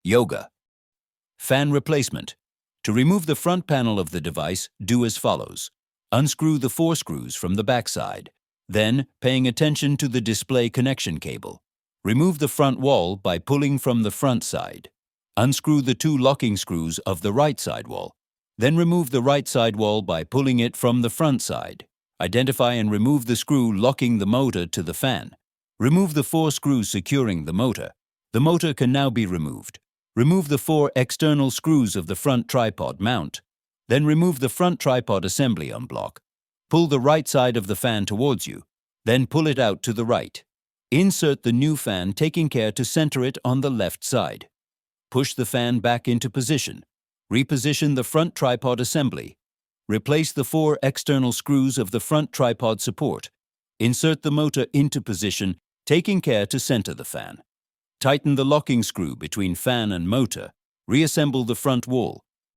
Yoga. Fan replacement. To remove the front panel of the device, do as follows. Unscrew the 4 screws from the backside. Then, paying attention to the display connection cable, remove the front wall by pulling from the front side. Unscrew the 2 locking screws of the right side wall. Then remove the right side wall by pulling it from the front side. Identify and remove the screw locking the motor to the fan. Remove the 4 screws securing the motor. The motor can now be removed. Remove the 4 external screws of the front tripod mount. Then remove the front tripod assembly unblock. Pull the right side of the fan towards you. Then pull it out to the right. Insert the new fan, taking care to center it on the left side. Push the fan back into position. Reposition the front tripod assembly. Replace the 4 external screws of the front tripod support. Insert the motor into position, taking care to center the fan. Tighten the locking screw between fan and motor. Reassemble the front wall.